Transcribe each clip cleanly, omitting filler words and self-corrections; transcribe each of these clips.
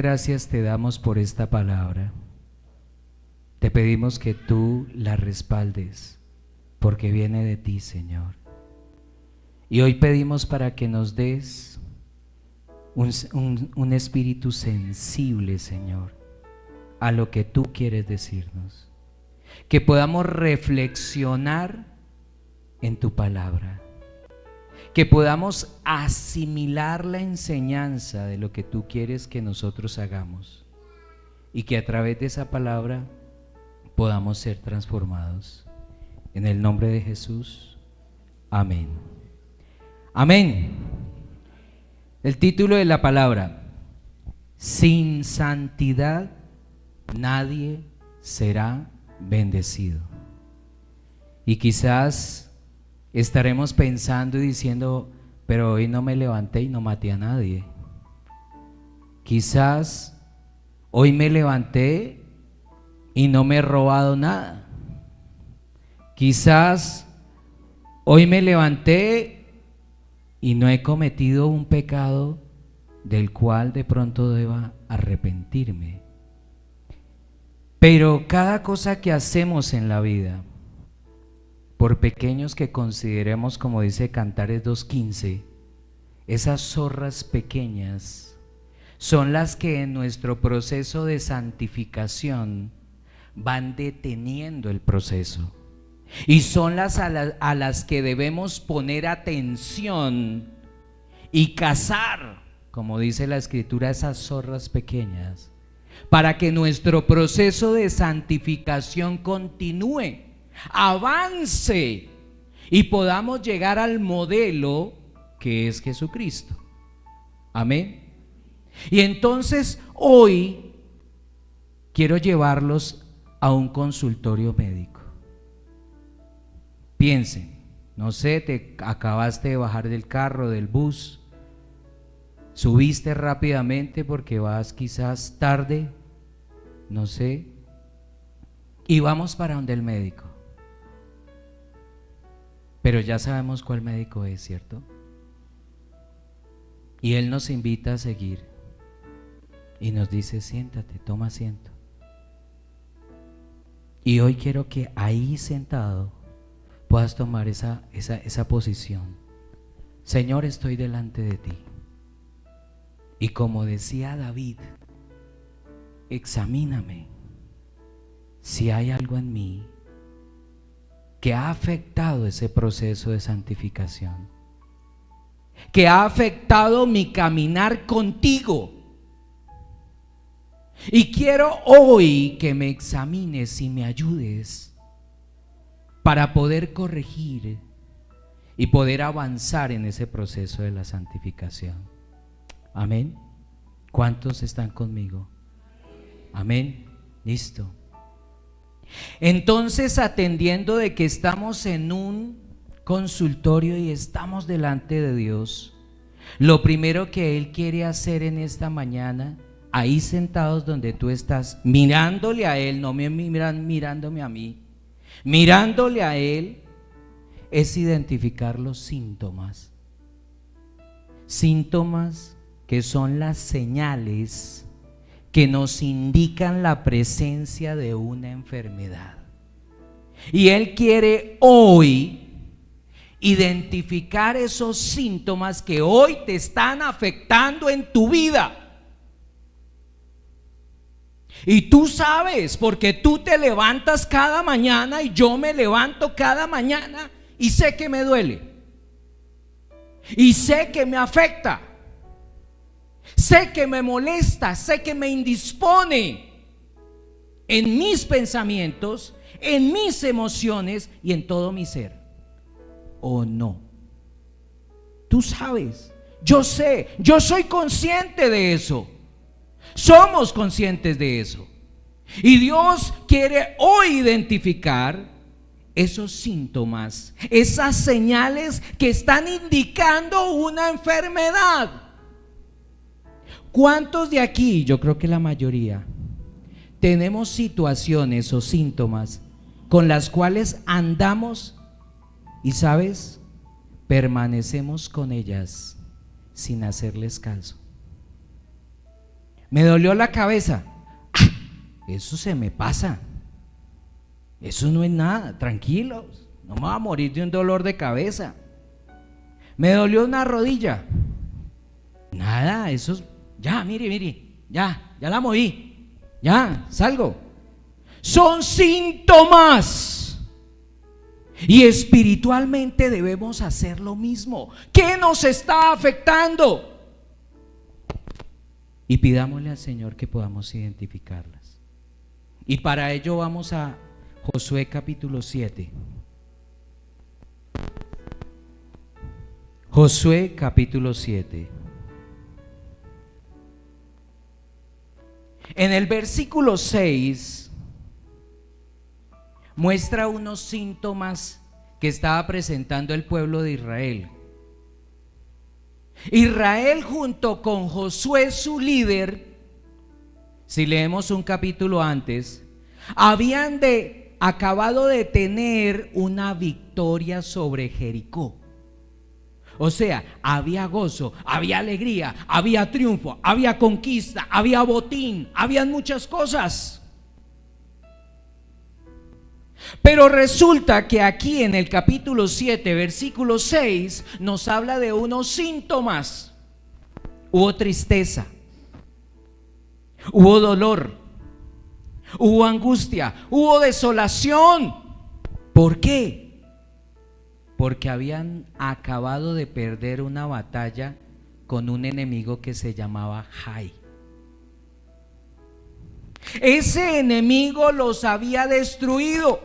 Gracias te damos por esta palabra. Te pedimos que tú la respaldes, porque viene de ti, Señor. Y hoy pedimos para que nos des un espíritu sensible, Señor, a lo que tú quieres decirnos. Que podamos reflexionar en tu palabra. Que podamos asimilar la enseñanza de lo que tú quieres que nosotros hagamos. Y que a través de esa palabra podamos ser transformados. En el nombre de Jesús. Amén. Amén. El título de la palabra: sin santidad nadie será bendecido. Y quizás estaremos pensando y diciendo: pero hoy no me levanté y no maté a nadie. Quizás hoy me levanté y no me he robado nada. Quizás hoy me levanté y no he cometido un pecado del cual de pronto deba arrepentirme. Pero cada cosa que hacemos en la vida, por pequeños que consideremos, como dice Cantares 2:15, esas zorras pequeñas son las que en nuestro proceso de santificación van deteniendo el proceso. Y son las a las que debemos poner atención y cazar, como dice la Escritura, esas zorras pequeñas, para que nuestro proceso de santificación continúe, avance y podamos llegar al modelo que es Jesucristo. Amén. Y entonces hoy quiero llevarlos a un consultorio médico. Piensen, no sé, te acabaste de bajar del carro, del bus, subiste rápidamente porque vas quizás tarde, no sé, y vamos para donde el médico. Pero ya sabemos cuál médico es, ¿cierto? Y él nos invita a seguir y nos dice: siéntate, toma asiento. Y hoy quiero que ahí sentado puedas tomar esa posición. Señor, estoy delante de ti. Y como decía David, examíname si hay algo en mí que ha afectado ese proceso de santificación, que ha afectado mi caminar contigo. Y quiero hoy que me examines y me ayudes para poder corregir y poder avanzar en ese proceso de la santificación. Amén. ¿Cuántos están conmigo? Amén. Listo. Entonces, atendiendo de que estamos en un consultorio y estamos delante de Dios, lo primero que Él quiere hacer en esta mañana, ahí sentados donde tú estás, mirándole a Él, no mirándome a mí, mirándole a Él, es identificar los síntomas. Síntomas que son las señales que nos indican la presencia de una enfermedad. Y Él quiere hoy identificar esos síntomas que hoy te están afectando en tu vida. Y tú sabes, porque tú te levantas cada mañana y yo me levanto cada mañana y sé que me duele. Y sé que me afecta. Sé que me molesta, sé que me indispone en mis pensamientos, en mis emociones y en todo mi ser. ¿O no? Tú sabes, yo sé, yo soy consciente de eso. Somos conscientes de eso. Y Dios quiere hoy identificar esos síntomas, esas señales que están indicando una enfermedad. ¿Cuántos de aquí, yo creo que la mayoría, tenemos situaciones o síntomas con las cuales andamos y, sabes, permanecemos con ellas sin hacerles caso? Me dolió la cabeza. Eso se me pasa. Eso no es nada, tranquilos. No me voy a morir de un dolor de cabeza. Me dolió una rodilla. Nada, eso es, ya, mire, ya la moví. Ya, salgo. Son síntomas. Y espiritualmente debemos hacer lo mismo. ¿Qué nos está afectando? Y pidámosle al Señor que podamos identificarlas. Y para ello vamos a Josué capítulo 7. Josué capítulo 7. En el versículo 6 muestra unos síntomas que estaba presentando el pueblo de Israel. Israel junto con Josué su líder, si leemos un capítulo antes, habían acabado de tener una victoria sobre Jericó. O sea, había gozo, había alegría, había triunfo, había conquista, había botín, habían muchas cosas. Pero resulta que aquí en el capítulo 7, versículo 6, nos habla de unos síntomas. Hubo tristeza, hubo dolor, hubo angustia, hubo desolación. ¿Por qué? Porque habían acabado de perder una batalla con un enemigo que se llamaba Jai. Ese enemigo los había destruido.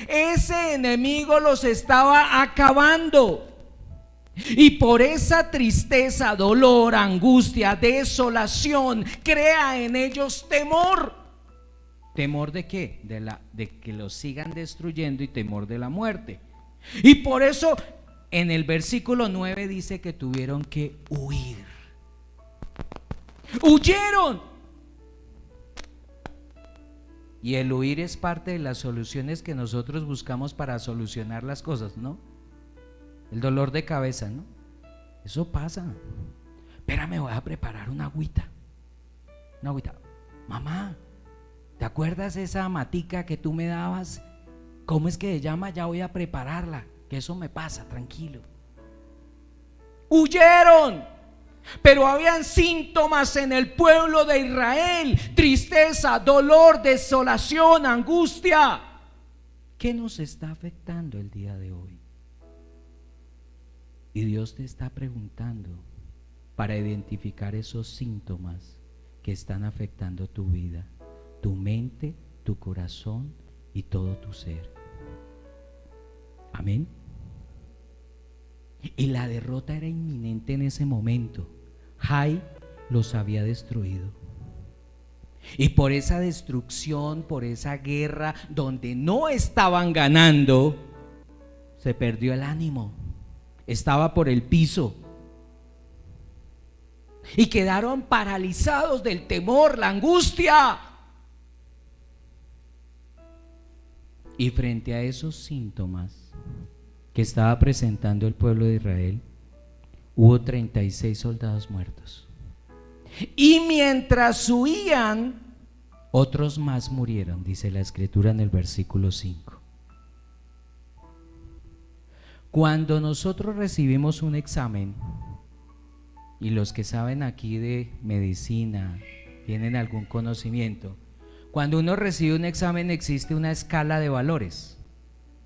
Ese enemigo los estaba acabando. Y por esa tristeza, dolor, angustia, desolación, crea en ellos temor. ¿Temor de qué? De que los sigan destruyendo, y temor de la muerte. Y por eso en el versículo 9 dice que tuvieron que huir. Huyeron. Y el huir es parte de las soluciones que nosotros buscamos para solucionar las cosas, ¿no? El dolor de cabeza, ¿no? Eso pasa. Espérame, voy a preparar una agüita. Una agüita. Mamá, ¿te acuerdas esa matica que tú me dabas? ¿Cómo es que se llama? Ya voy a prepararla, que eso me pasa, tranquilo. Huyeron. Pero habían síntomas en el pueblo de Israel: tristeza, dolor, desolación, angustia. ¿Qué nos está afectando el día de hoy? Y Dios te está preguntando para identificar esos síntomas que están afectando tu vida, tu mente, tu corazón y todo tu ser. Amén. Y la derrota era inminente en ese momento. Jai los había destruido. Y por esa destrucción, por esa guerra donde no estaban ganando, se perdió el ánimo. Estaba por el piso. Y quedaron paralizados del temor, la angustia. Y frente a esos síntomas que estaba presentando el pueblo de Israel, hubo 36 soldados muertos. Y mientras huían, otros más murieron, dice la escritura en el versículo 5. Cuando nosotros recibimos un examen, y los que saben aquí de medicina tienen algún conocimiento, cuando uno recibe un examen existe una escala de valores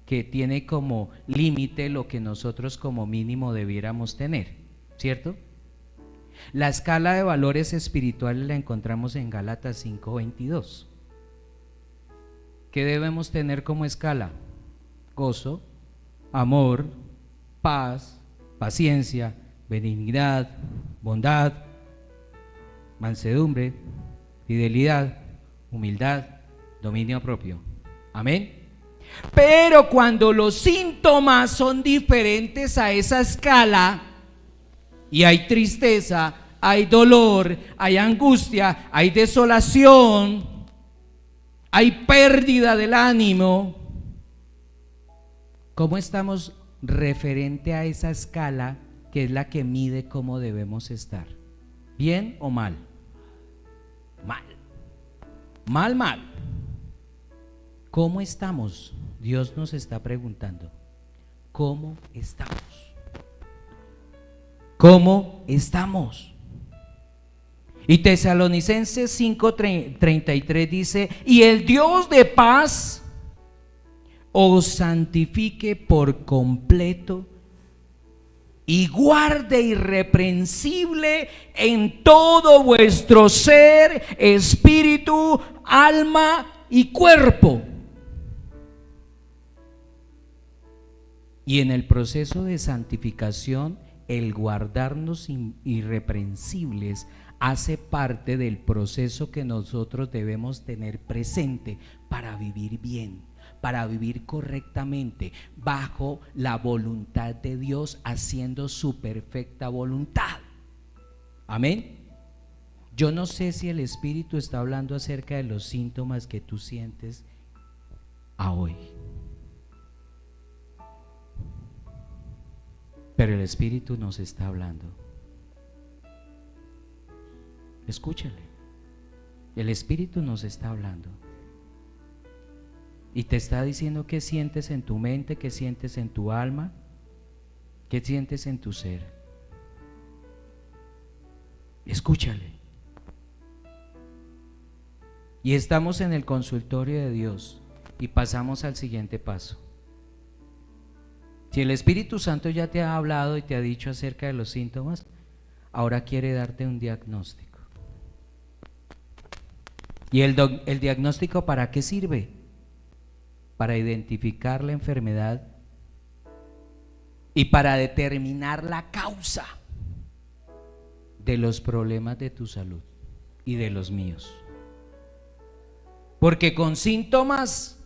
que tiene como límite lo que nosotros como mínimo debiéramos tener, ¿cierto? La escala de valores espirituales la encontramos en Gálatas 5:22. ¿Qué debemos tener como escala? Gozo, amor, paz, paciencia, benignidad, bondad, mansedumbre, fidelidad, humildad, dominio propio. Amén. Pero cuando los síntomas son diferentes a esa escala, y hay tristeza, hay dolor, hay angustia, hay desolación, hay pérdida del ánimo, ¿cómo estamos referente a esa escala que es la que mide cómo debemos estar? ¿Bien o mal? mal, mal, mal. ¿Cómo estamos? Dios nos está preguntando, ¿cómo estamos? ¿Cómo estamos? Y Tesalonicenses 5:33 dice: y el Dios de paz os santifique por completo y guarde irreprensible en todo vuestro ser, espíritu, alma y cuerpo. Y en el proceso de santificación, el guardarnos irreprensibles hace parte del proceso que nosotros debemos tener presente para vivir bien, para vivir correctamente, bajo la voluntad de Dios, haciendo su perfecta voluntad. Amén. Yo no sé si el Espíritu está hablando acerca de los síntomas que tú sientes a hoy, pero el Espíritu nos está hablando. Escúchale, el Espíritu nos está hablando y te está diciendo qué sientes en tu mente, qué sientes en tu alma, qué sientes en tu ser. Escúchale. Y estamos en el consultorio de Dios y pasamos al siguiente paso. Si el Espíritu Santo ya te ha hablado y te ha dicho acerca de los síntomas, ahora quiere darte un diagnóstico. ¿Y el diagnóstico para qué sirve? Para identificar la enfermedad y para determinar la causa de los problemas de tu salud y de los míos. Porque con síntomas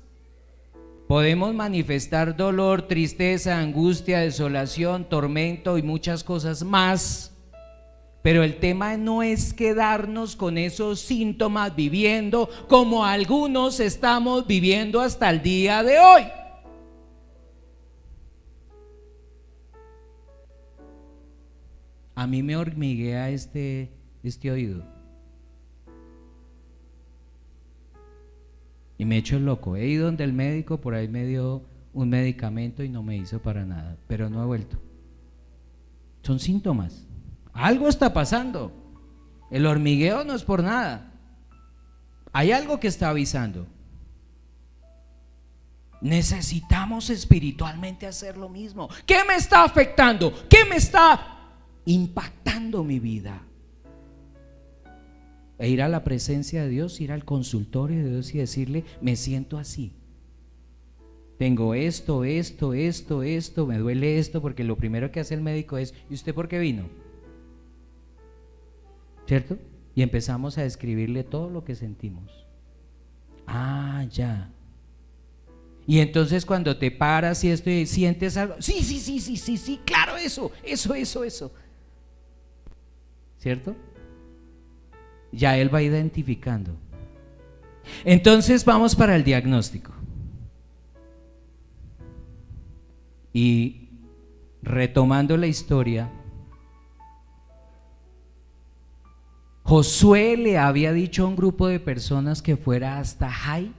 podemos manifestar dolor, tristeza, angustia, desolación, tormento y muchas cosas más. Pero el tema no es quedarnos con esos síntomas viviendo como algunos estamos viviendo hasta el día de hoy. A mí me hormiguea este oído y me echo el loco. He ido donde el médico, por ahí me dio un medicamento y no me hizo para nada, pero no he vuelto. Son síntomas. Algo está pasando. El hormigueo no es por nada. Hay algo que está avisando. Necesitamos espiritualmente hacer lo mismo. ¿Qué me está afectando? ¿Qué me está impactando mi vida? E ir a la presencia de Dios, ir al consultorio de Dios y decirle: me siento así. Tengo esto, me duele esto, porque lo primero que hace el médico es: ¿y usted por qué vino? ¿Cierto? Y empezamos a describirle todo lo que sentimos. Ah, ya. Y entonces cuando te paras y esto y sientes algo, sí, claro, eso. ¿Cierto? Ya él va identificando. Entonces vamos para el diagnóstico. Y retomando la historia, Josué le había dicho a un grupo de personas que fuera hasta Jai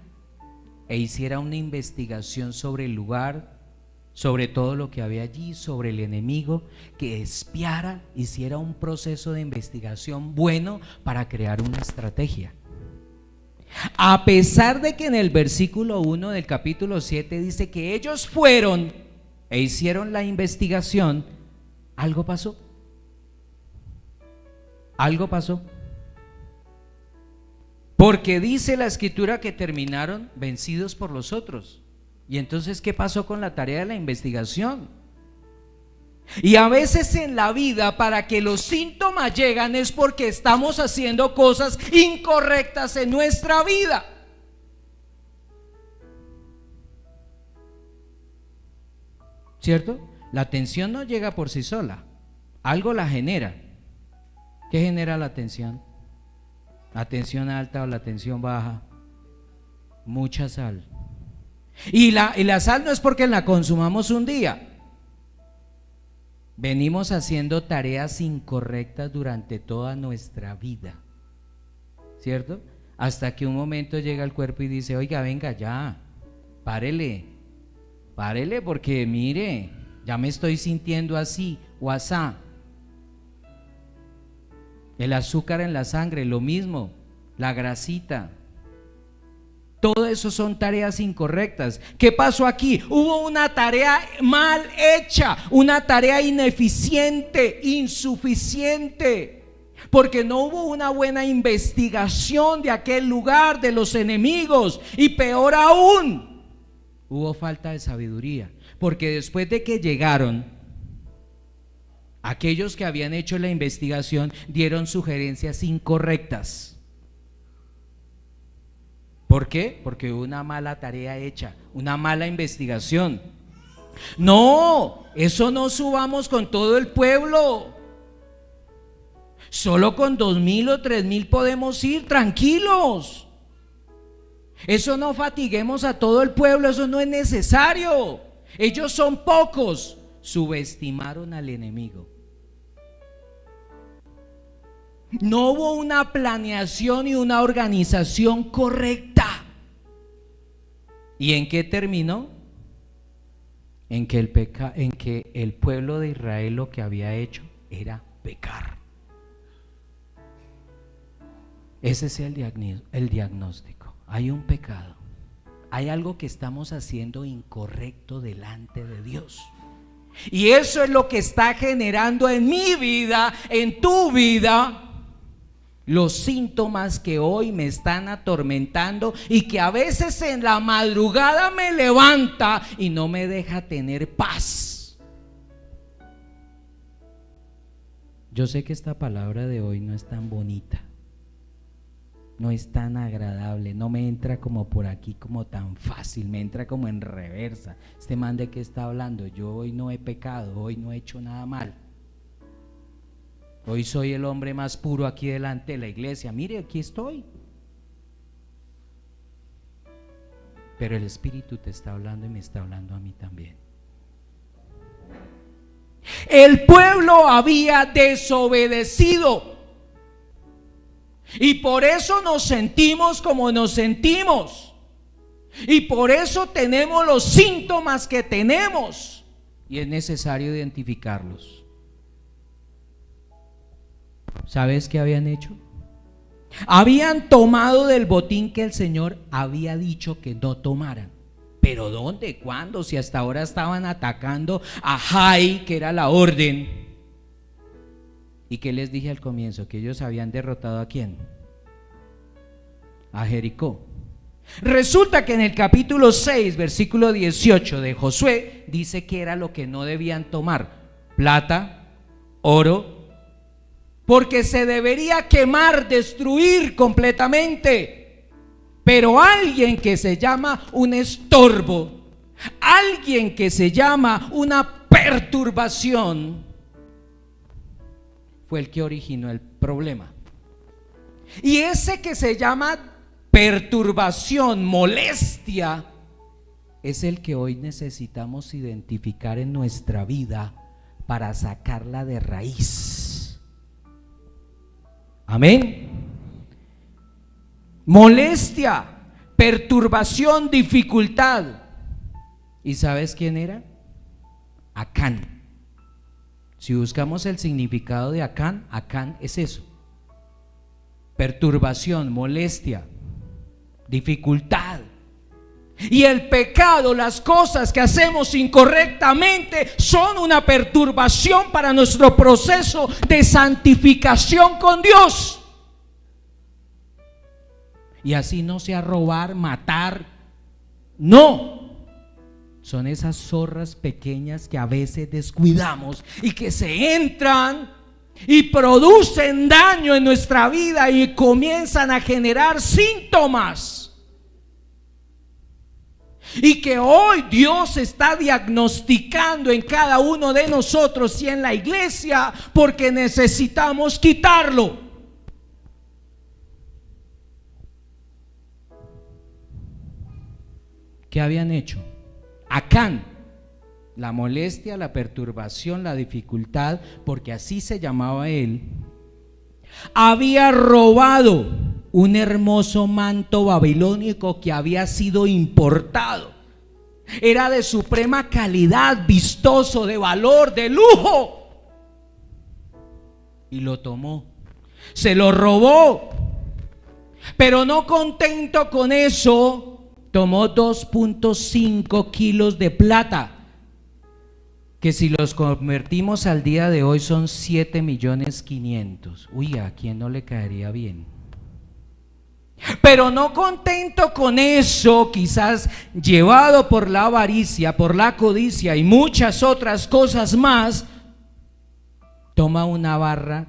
e hiciera una investigación sobre el lugar, sobre todo lo que había allí, sobre el enemigo, que espiara, hiciera un proceso de investigación bueno para crear una estrategia. A pesar de que en el versículo 1 del capítulo 7 dice que ellos fueron e hicieron la investigación, algo pasó. Algo pasó. Porque dice la escritura que terminaron vencidos por los otros. Y entonces, ¿qué pasó con la tarea de la investigación? Y a veces en la vida, para que los síntomas lleguen, es porque estamos haciendo cosas incorrectas en nuestra vida. ¿Cierto? La tensión no llega por sí sola, algo la genera. ¿Qué genera la tensión? La tensión alta o la tensión baja. Mucha sal. Y la sal no es porque la consumamos un día. Venimos haciendo tareas incorrectas durante toda nuestra vida. ¿cierto? Hasta que un momento llega el cuerpo y dice, oiga, venga ya, párele porque mire, ya me estoy sintiendo así o asá. El azúcar en la sangre, lo mismo, la grasita. Todo eso son tareas incorrectas. ¿Qué pasó aquí? Hubo una tarea mal hecha, una tarea ineficiente, insuficiente, porque no hubo una buena investigación de aquel lugar, de los enemigos, y peor aún, hubo falta de sabiduría, porque después de que llegaron, aquellos que habían hecho la investigación dieron sugerencias incorrectas. ¿Por qué? Porque hubo una mala tarea hecha, una mala investigación. No, eso no subamos con todo el pueblo. Solo con 2,000 o 3,000 podemos ir tranquilos. Eso no fatiguemos a todo el pueblo, eso no es necesario. Ellos son pocos. Subestimaron al enemigo. No hubo una planeación y una organización correcta. ¿Y en qué terminó? En que el pueblo de Israel lo que había hecho era pecar. Ese es el diagnóstico. Hay un pecado. Hay algo que estamos haciendo incorrecto delante de Dios. Y eso es lo que está generando en mi vida, en tu vida, los síntomas que hoy me están atormentando y que a veces en la madrugada me levanta y no me deja tener paz. Yo sé que esta palabra de hoy no es tan bonita, no es tan agradable, no me entra como por aquí como tan fácil, me entra como en reversa. Este man de qué está hablando, yo hoy no he pecado, hoy no he hecho nada mal. Hoy soy el hombre más puro aquí delante de la iglesia. Mire, aquí estoy. Pero el Espíritu te está hablando y me está hablando a mí también. El pueblo había desobedecido y por eso nos sentimos como nos sentimos y por eso tenemos los síntomas que tenemos y es necesario identificarlos. ¿Sabes qué habían hecho? Habían tomado del botín que el Señor había dicho que no tomaran. ¿Pero dónde? ¿Cuándo? Si hasta ahora estaban atacando a Jai, que era la orden. ¿Y qué les dije al comienzo? Que ellos habían derrotado ¿a quién? A Jericó. Resulta que en el capítulo 6, versículo 18 de Josué, dice que era lo que no debían tomar: plata, oro, porque se debería quemar, destruir completamente. Pero alguien que se llama un estorbo, alguien que se llama una perturbación, fue el que originó el problema. Y ese que se llama perturbación, molestia, es el que hoy necesitamos identificar en nuestra vida para sacarla de raíz. Amén. Molestia, perturbación, dificultad. ¿Y sabes quién era? Acán. Si buscamos el significado de Acán, Acán es eso: perturbación, molestia, dificultad. Y el pecado, las cosas que hacemos incorrectamente, son una perturbación para nuestro proceso de santificación con Dios. Y así no sea robar, matar, no. Son esas zorras pequeñas que a veces descuidamos y que se entran y producen daño en nuestra vida y comienzan a generar síntomas. Y que hoy Dios está diagnosticando en cada uno de nosotros y en la iglesia, porque necesitamos quitarlo. ¿Qué habían hecho? Acán, la molestia, la perturbación, la dificultad, porque así se llamaba él, había robado un hermoso manto babilónico que había sido importado. Era de suprema calidad, vistoso, de valor, de lujo. Y lo tomó, se lo robó. Pero no contento con eso, tomó 2.5 kilos de plata, que si los convertimos al día de hoy son 7.500.000. Uy, ¿a quién no le caería bien? Pero no contento con eso, quizás llevado por la avaricia, por la codicia y muchas otras cosas más, toma una barra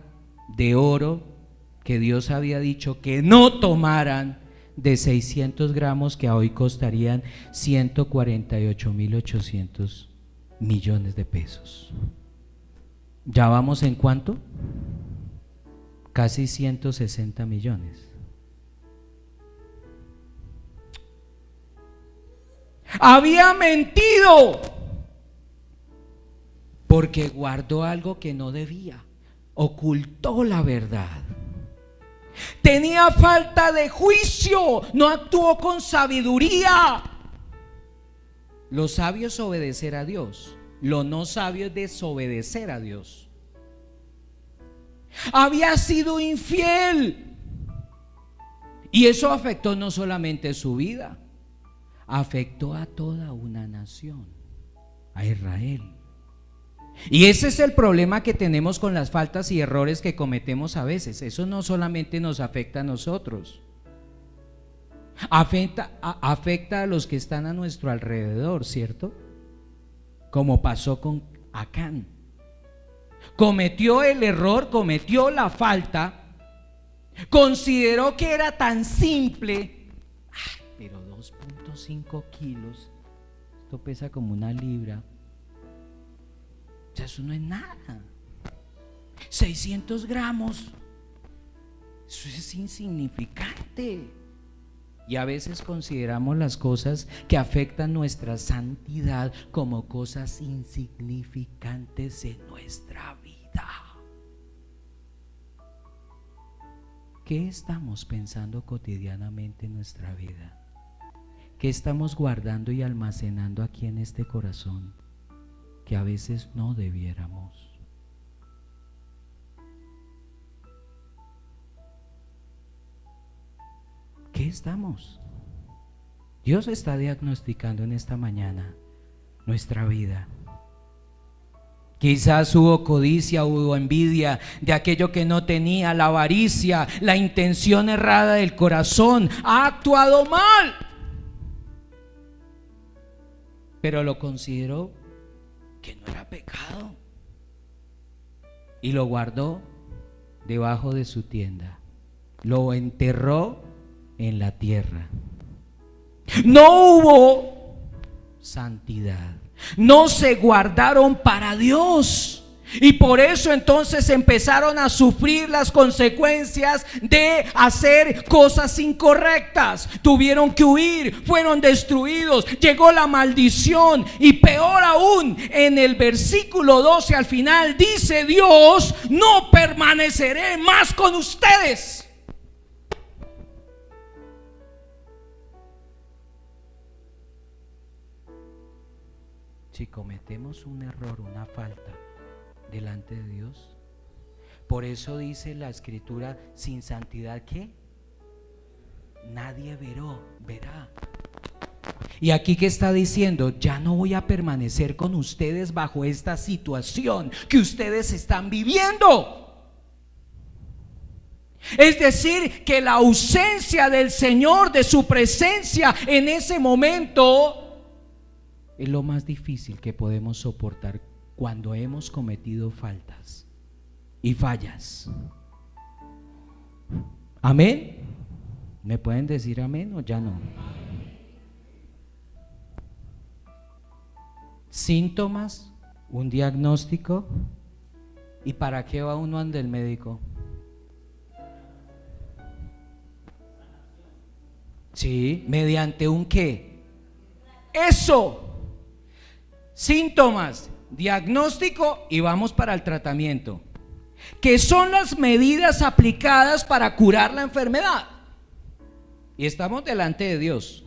de oro que Dios había dicho que no tomaran, de 600 gramos, que hoy costarían 148.800 millones de pesos. ¿Ya vamos en cuánto? Casi 160 millones. Había mentido porque guardó algo que no debía, ocultó la verdad. Tenía falta de juicio, no actuó con sabiduría. Lo sabio es obedecer a Dios, lo no sabio es desobedecer a Dios. Había sido infiel y eso afectó no solamente su vida, afectó a toda una nación, a Israel. Y ese es el problema que tenemos con las faltas y errores que cometemos a veces. Eso no solamente nos afecta a nosotros, afecta a los que están a nuestro alrededor, ¿cierto? Como pasó con Acán. Cometió el error, cometió la falta, consideró que era tan simple, pero 2.5 kilos, esto pesa como una libra. O sea, eso no es nada. 600 gramos, eso es insignificante. Y a veces consideramos las cosas que afectan nuestra santidad como cosas insignificantes en nuestra vida. ¿Qué estamos pensando cotidianamente en nuestra vida? ¿Qué estamos guardando y almacenando aquí en este corazón que a veces no debiéramos? ¿Qué estamos? Dios está diagnosticando en esta mañana nuestra vida. Quizás hubo codicia, hubo envidia de aquello que no tenía, la avaricia, la intención errada del corazón. Ha actuado mal, pero lo consideró que no era pecado y lo guardó debajo de su tienda, lo enterró en la tierra. No hubo santidad, no se guardaron para Dios. Y por eso entonces empezaron a sufrir las consecuencias de hacer cosas incorrectas. Tuvieron que huir, fueron destruidos, llegó la maldición. Y peor aún, en el versículo 12 al final dice Dios: no permaneceré más con ustedes. Si cometemos un error, una falta delante de Dios, por eso dice la Escritura: sin santidad, ¿qué? Nadie verá. Y aquí que está diciendo: ya no voy a permanecer con ustedes bajo esta situación que ustedes están viviendo. Es decir, que la ausencia del Señor, de su presencia en ese momento, es lo más difícil que podemos soportar cuando hemos cometido faltas y fallas. ¿Amén? ¿Me pueden decir amén o ya no? Síntomas, un diagnóstico. ¿Y para qué va uno ante el médico? Sí, mediante un qué. Eso. Síntomas, diagnóstico y vamos para el tratamiento, que son las medidas aplicadas para curar la enfermedad. Y estamos delante de Dios.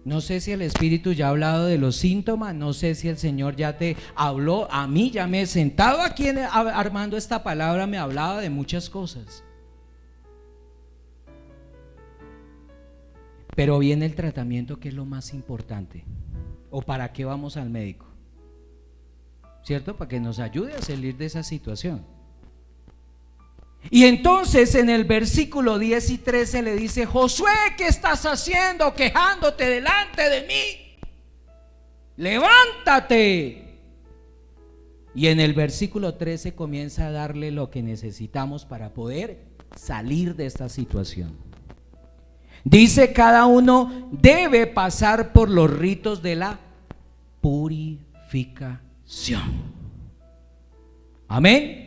No sé si el Espíritu ya ha hablado de los síntomas, no sé si el Señor ya te habló. A mí ya me he sentado aquí armando esta palabra, me hablaba de muchas cosas. Pero viene el tratamiento, que es lo más importante. ¿O para qué vamos al médico? ¿Cierto? Para que nos ayude a salir de esa situación. Y entonces en el versículo 10 y 13 le dice: Josué, ¿qué estás haciendo quejándote delante de mí? Levántate. Y en el versículo 13 comienza a darle lo que necesitamos para poder salir de esta situación. Dice: cada uno debe pasar por los ritos de la purificación. Amén.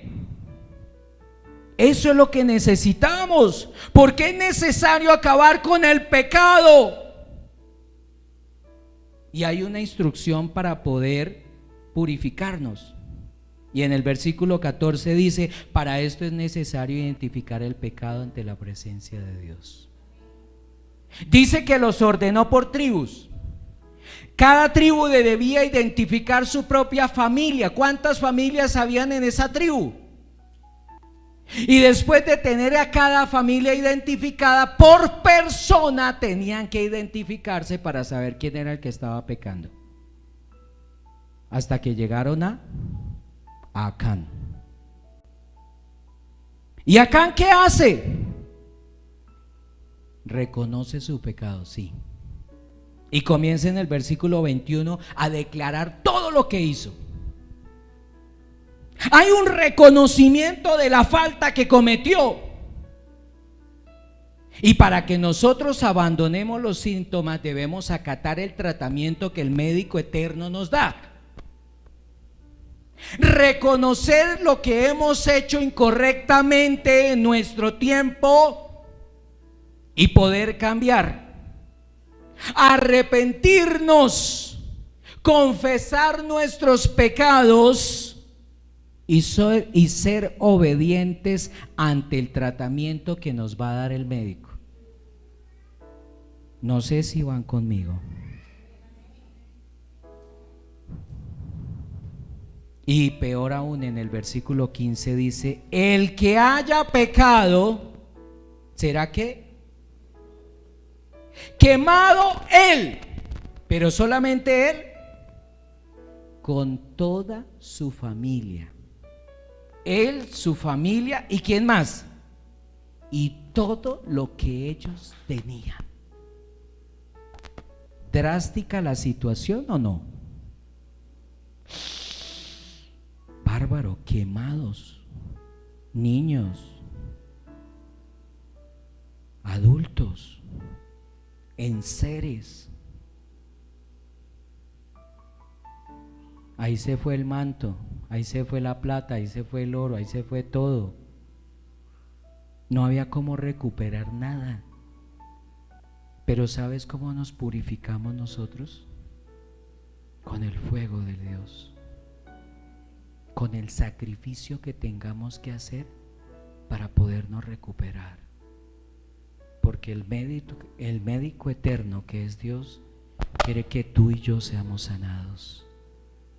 Eso es lo que necesitamos, porque es necesario acabar con el pecado. Y hay una instrucción para poder purificarnos. Y en el versículo 14 dice: para esto es necesario identificar el pecado ante la presencia de Dios. Dice que los ordenó por tribus. Cada tribu debía identificar su propia familia. ¿Cuántas familias habían en esa tribu? Y después de tener a cada familia identificada por persona, tenían que identificarse para saber quién era el que estaba pecando. Hasta que llegaron a Acán. ¿Y Acán qué hace? Reconoce su pecado, sí. Y comienza en el versículo 21 a declarar todo lo que hizo. Hay un reconocimiento de la falta que cometió. Y para que nosotros abandonemos los síntomas, debemos acatar el tratamiento que el médico eterno nos da. Reconocer lo que hemos hecho incorrectamente en nuestro tiempo y poder cambiar. Arrepentirnos, confesar nuestros pecados y ser obedientes ante el tratamiento que nos va a dar el médico. No sé si van conmigo. Y peor aún, en el versículo 15 dice: el que haya pecado, ¿será qué? Quemado él, pero solamente él, con toda su familia. Él, su familia, ¿y quién más? Y todo lo que ellos tenían. ¿Drástica la situación o no? Bárbaro, quemados, niños, adultos, enseres. Ahí se fue el manto, ahí se fue la plata, ahí se fue el oro, ahí se fue todo. No había cómo recuperar nada. Pero ¿sabes cómo nos purificamos nosotros? Con el fuego de Dios, con el sacrificio que tengamos que hacer para podernos recuperar. Porque el médico eterno, que es Dios, quiere que tú y yo seamos sanados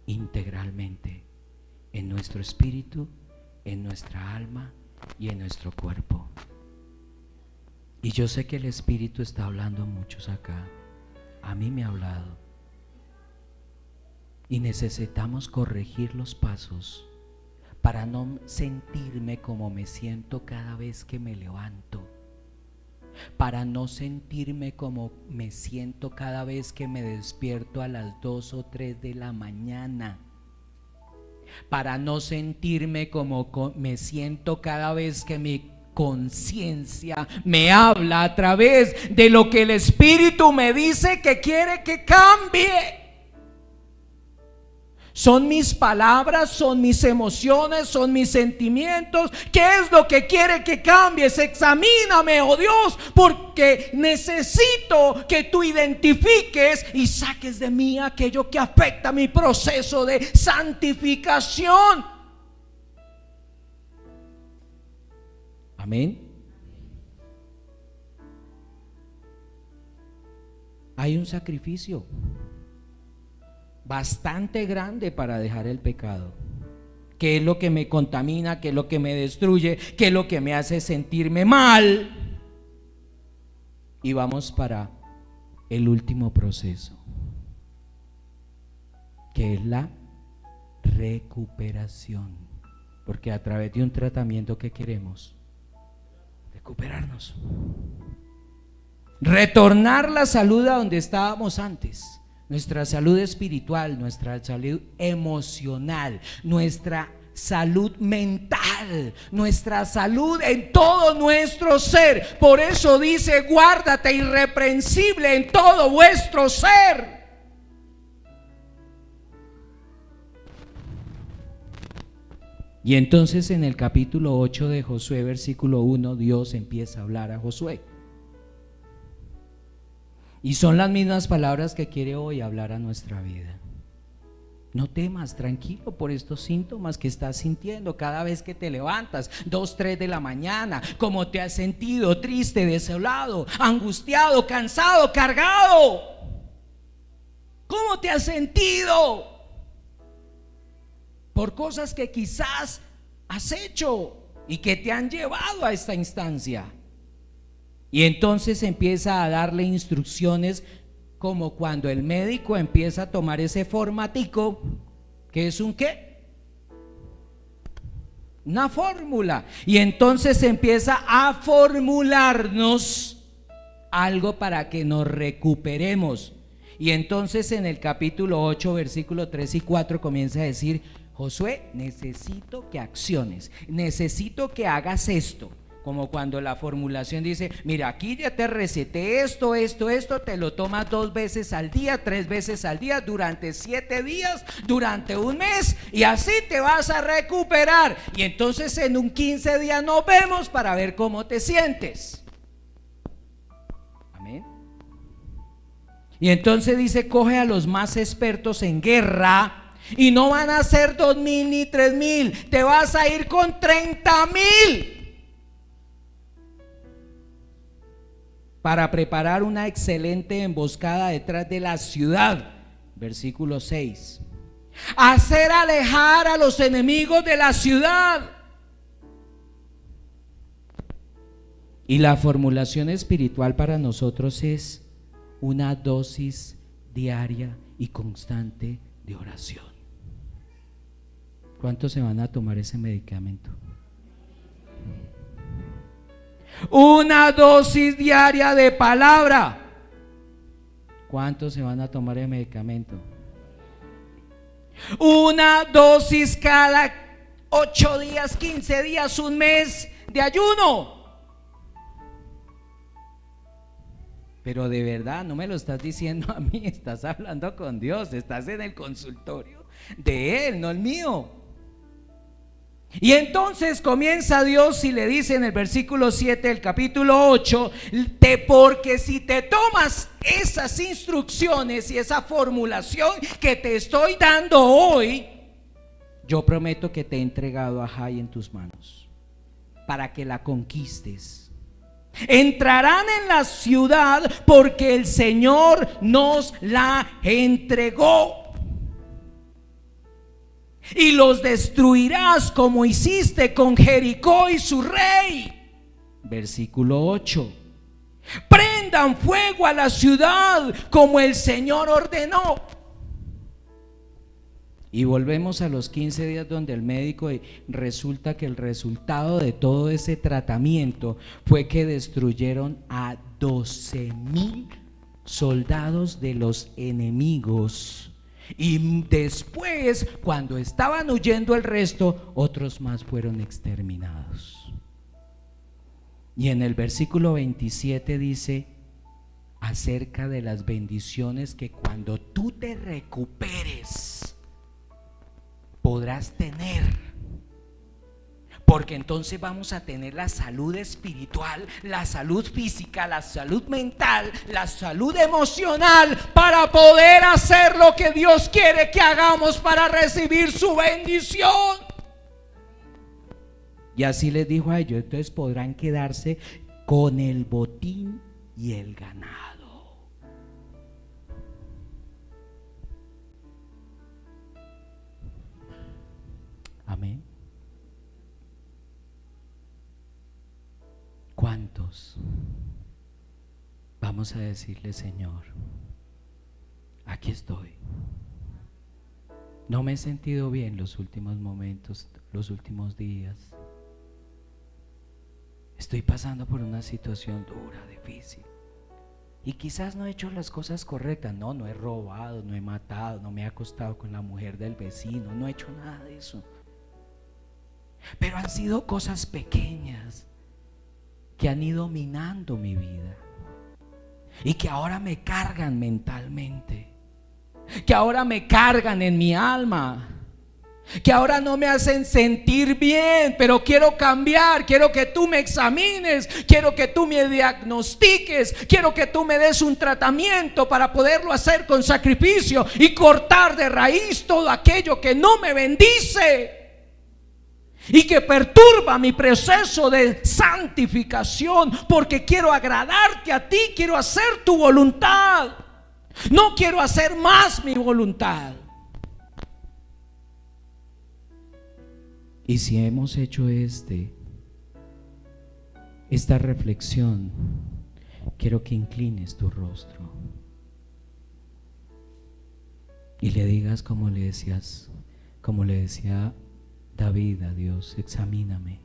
integralmente, en nuestro espíritu, en nuestra alma y en nuestro cuerpo. Y yo sé que el Espíritu está hablando a muchos acá. A mí me ha hablado. Y necesitamos corregir los pasos para no sentirme como me siento cada vez que me levanto, para no sentirme como me siento cada vez que me despierto a las 2 o 3 de la mañana, para no sentirme como me siento cada vez que mi conciencia me habla a través de lo que el Espíritu me dice que quiere que cambie. Son mis palabras, son mis emociones, son mis sentimientos. ¿Qué es lo que quiere que cambies? Examíname, oh Dios, porque necesito que tú identifiques y saques de mí aquello que afecta mi proceso de santificación. Amén. hay un sacrificio bastante grande para dejar el pecado. ¿Qué es lo que me contamina? ¿Qué es lo que me destruye? ¿Qué es lo que me hace sentirme mal? Y vamos para el último proceso, que es la recuperación. Porque a través de un tratamiento, ¿qué queremos? Recuperarnos. Retornar la salud a donde estábamos antes. Nuestra salud espiritual, nuestra salud emocional, nuestra salud mental, nuestra salud en todo nuestro ser. Por eso dice: guárdate irreprensible en todo vuestro ser. Y entonces en el capítulo 8 de Josué, versículo 1, Dios empieza a hablar a Josué. Y son las mismas palabras que quiere hoy hablar a nuestra vida. No temas, tranquilo por estos síntomas que estás sintiendo cada vez que te levantas, 2, 3 de la mañana. ¿Cómo te has sentido? Triste, desolado, angustiado, cansado, cargado. ¿Cómo te has sentido? Por cosas que quizás has hecho y que te han llevado a esta instancia. Y entonces empieza a darle instrucciones, como cuando el médico empieza a tomar ese formatico, que es un ¿qué? Una fórmula. Y entonces empieza a formularnos algo para que nos recuperemos. Y entonces en el capítulo 8, versículo 3 y 4 comienza a decir: Josué, necesito que acciones, necesito que hagas esto. Como cuando la formulación dice: mira, aquí ya te receté esto, te lo tomas 2 veces al día, 3 veces al día, durante 7 días, durante un mes, y así te vas a recuperar. Y entonces en un 15 días nos vemos para ver cómo te sientes. Amén. Y entonces dice: coge a los más expertos en guerra. Y no van a ser 2,000 ni 3,000, te vas a ir con 30,000 para preparar una excelente emboscada detrás de la ciudad. Versículo 6. Hacer alejar a los enemigos de la ciudad. Y la formulación espiritual para nosotros es una dosis diaria y constante de oración. ¿Cuántos se van a tomar ese medicamento? Una dosis diaria de palabra. ¿Cuántos se van a tomar el medicamento? Una dosis cada 8 días, 15 días, un mes de ayuno. Pero de verdad, no me lo estás diciendo a mí, estás hablando con Dios, estás en el consultorio de Él, no el mío. Y entonces comienza Dios y le dice en el versículo 7 del capítulo 8: porque si te tomas esas instrucciones y esa formulación que te estoy dando hoy, yo prometo que te he entregado a Jai en tus manos para que la conquistes. Entrarán en la ciudad porque el Señor nos la entregó. Y los destruirás como hiciste con Jericó y su rey. Versículo 8. Prendan fuego a la ciudad como el Señor ordenó. Y volvemos a los 15 días donde el médico, resulta que el resultado de todo ese tratamiento fue que destruyeron a 12,000 soldados de los enemigos. Y después, cuando estaban huyendo el resto, otros más fueron exterminados. Y en el versículo 27 dice acerca de las bendiciones que cuando tú te recuperes podrás tener. Porque entonces vamos a tener la salud espiritual, la salud física, la salud mental, la salud emocional para poder hacer lo que Dios quiere que hagamos para recibir su bendición. Y así les dijo a ellos: entonces podrán quedarse con el botín y el ganado. Amén. ¿Cuántos vamos a decirle: Señor, aquí estoy? No me he sentido bien los últimos momentos, los últimos días. Estoy pasando por una situación dura, difícil. Y quizás no he hecho las cosas correctas. No he robado, no he matado, no me he acostado con la mujer del vecino, no he hecho nada de eso. Pero han sido cosas pequeñas que han ido minando mi vida y que ahora me cargan mentalmente, que ahora me cargan en mi alma, que ahora no me hacen sentir bien. Pero quiero cambiar, quiero que tú me examines, quiero que tú me diagnostiques, quiero que tú me des un tratamiento para poderlo hacer con sacrificio y cortar de raíz todo aquello que no me bendice y que perturba mi proceso de santificación, porque quiero agradarte a ti, quiero hacer tu voluntad, no quiero hacer más mi voluntad. Y si hemos hecho esta reflexión, quiero que inclines tu rostro y le digas como le decía David a Dios: examíname.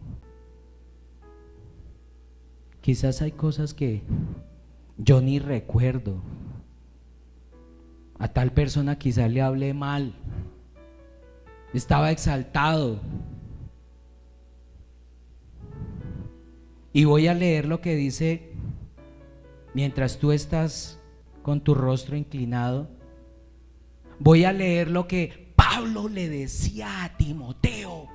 Quizás hay cosas que yo ni recuerdo. A tal persona quizás le hablé mal, estaba exaltado. Y voy a leer lo que dice mientras tú estás con tu rostro inclinado. Voy a leer lo que Pablo le decía a Timoteo,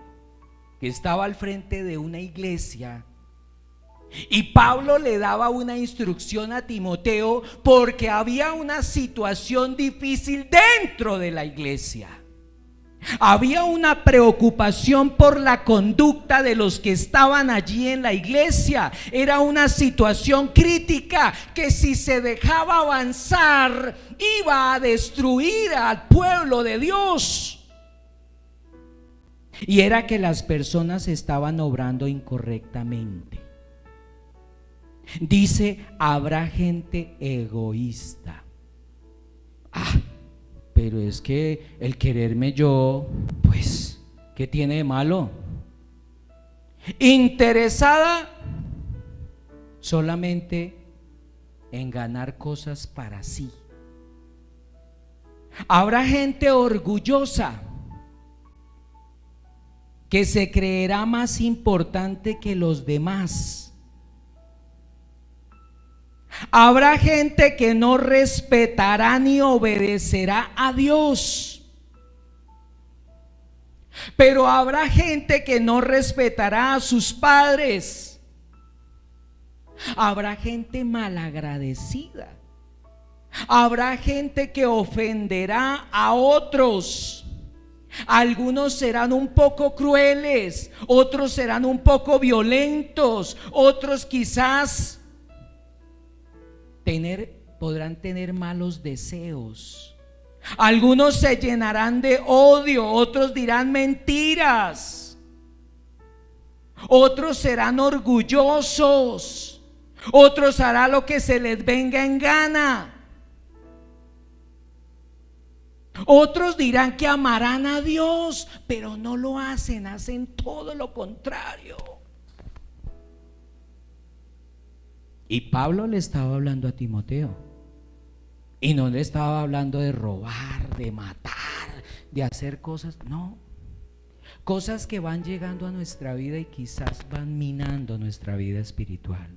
que estaba al frente de una iglesia. Y Pablo le daba una instrucción a Timoteo porque había una situación difícil dentro de la iglesia. Había una preocupación por la conducta de los que estaban allí en la iglesia. Era una situación crítica que, si se dejaba avanzar, iba a destruir al pueblo de Dios. Y era que las personas estaban obrando incorrectamente. Dice: habrá gente egoísta. Pero es que el quererme yo, pues, ¿qué tiene de malo? Interesada solamente en ganar cosas para sí. Habrá gente orgullosa que se creerá más importante que los demás. Habrá gente que no respetará ni obedecerá a Dios. Pero habrá gente que no respetará a sus padres. Habrá gente malagradecida. Habrá gente que ofenderá a otros. Algunos serán un poco crueles, otros serán un poco violentos, otros quizás podrán tener malos deseos. Algunos se llenarán de odio, otros dirán mentiras, otros serán orgullosos, otros harán lo que se les venga en gana. Otros dirán que amarán a Dios, pero no lo hacen, hacen todo lo contrario. Y Pablo le estaba hablando a Timoteo, y no le estaba hablando de robar, de matar, de hacer cosas, no, cosas que van llegando a nuestra vida y quizás van minando nuestra vida espiritual.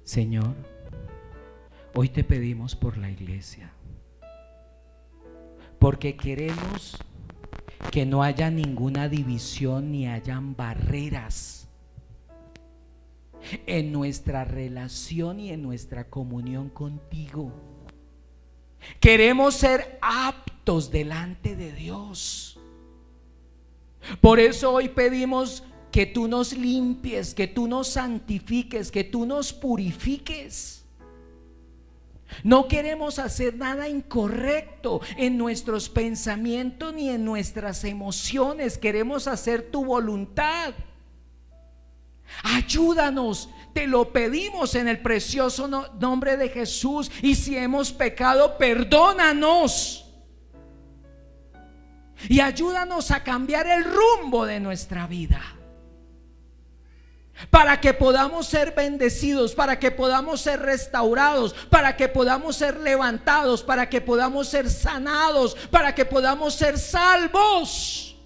Señor, hoy te pedimos por la iglesia, porque queremos que no haya ninguna división ni hayan barreras en nuestra relación y en nuestra comunión contigo. Queremos ser aptos delante de Dios. Por eso hoy pedimos que tú nos limpies, que tú nos santifiques, que tú nos purifiques. No queremos hacer nada incorrecto en nuestros pensamientos ni en nuestras emociones. Queremos hacer tu voluntad. Ayúdanos, te lo pedimos en el precioso nombre de Jesús. Y si hemos pecado, perdónanos. Y ayúdanos a cambiar el rumbo de nuestra vida, para que podamos ser bendecidos, para que podamos ser restaurados, para que podamos ser levantados, para que podamos ser sanados, para que podamos ser salvos.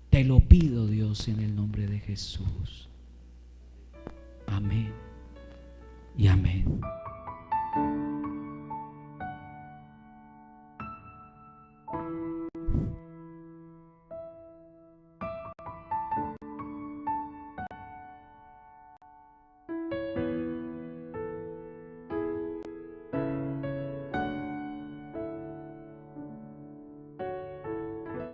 Te lo pido, Dios, en el nombre de Jesús. Amén y amén.